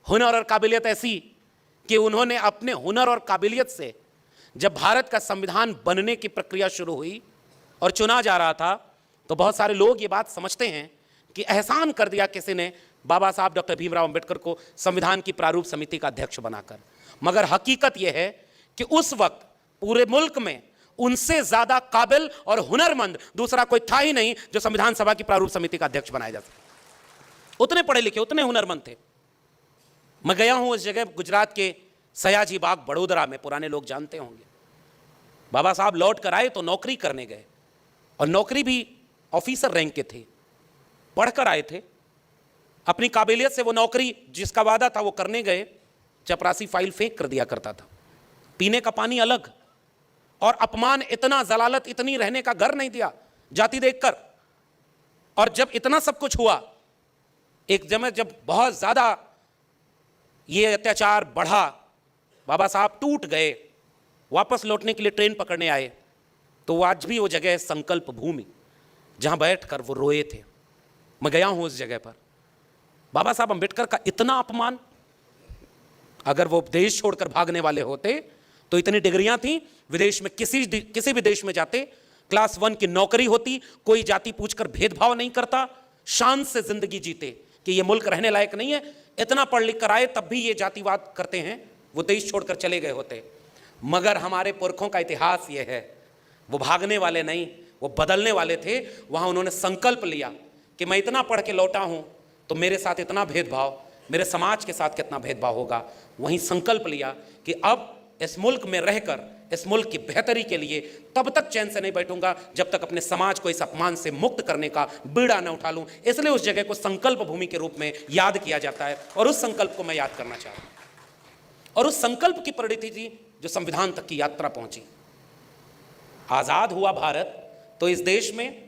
हुनर और काबिलियत ऐसी कि उन्होंने अपने हुनर और काबिलियत से, जब भारत का संविधान बनने की प्रक्रिया शुरू हुई और चुना जा रहा था, तो बहुत सारे लोग ये बात समझते हैं कि एहसान कर दिया किसी ने बाबा साहब डॉक्टर भीमराव अंबेडकर को संविधान की प्रारूप समिति का अध्यक्ष बनाकर। मगर हकीकत यह है कि उस वक्त पूरे मुल्क में उनसे ज्यादा काबिल और हुनरमंद दूसरा कोई था ही नहीं जो संविधान सभा की प्रारूप समिति का अध्यक्ष बनाया जा सके। उतने पढ़े लिखे, उतने हुनरमंद थे। मैं गया हूं उस जगह, गुजरात के सयाजी बाग बड़ोदरा में, पुराने लोग जानते होंगे। बाबा साहब लौट कर आए तो नौकरी करने गए, और नौकरी भी ऑफिसर रैंक के थे, पढ़कर आए थे। अपनी काबिलियत से वो नौकरी जिसका वादा था वो करने गए, चपरासी फाइल फेंक कर दिया करता था, पीने का पानी अलग, और अपमान इतना, जलालत इतनी, रहने का घर नहीं दिया जाति देखकर। और जब इतना सब कुछ हुआ, एक जब बहुत ज्यादा ये अत्याचार बढ़ा, बाबा साहब टूट गए, वापस लौटने के लिए ट्रेन पकड़ने आए, तो वो आज भी वो जगह है संकल्प भूमि, जहां बैठकर वो रोए थे। मैं गया हूं उस जगह पर। बाबा साहब अंबेडकर का इतना अपमान, अगर वो देश छोड़कर भागने वाले होते तो इतनी डिग्रियां थी, विदेश में किसी भी देश में जाते, क्लास 1 की नौकरी होती, कोई जाति पूछकर भेदभाव नहीं करता, शान से जिंदगी जीते कि ये मुल्क रहने लायक नहीं है। इतना पढ़ लिख कर आए तब भी ये जातिवाद करते हैं, वो देश छोड़कर चले गए होते। मगर हमारे पुरखों का इतिहास ये है, वो भागने वाले नहीं, वो बदलने वाले थे। वहां उन्होंने संकल्प लिया कि मैं इतना पढ़ के लौटा हूं तो मेरे साथ इतना भेदभाव, मेरे समाज के साथ कितना भेदभाव होगा। वहीं संकल्प लिया कि अब इस मुल्क में रहकर इस मुल्क की बेहतरी के लिए तब तक चैन से नहीं बैठूंगा जब तक अपने समाज को इस अपमान से मुक्त करने का बीड़ा न उठा लूं। इसलिए उस जगह को संकल्प भूमि के रूप में याद किया जाता है, और उस संकल्प को मैं याद करना चाहता हूं। और उस संकल्प की परिणति थी जो संविधान तक की यात्रा पहुंची। आजाद हुआ भारत तो इस देश में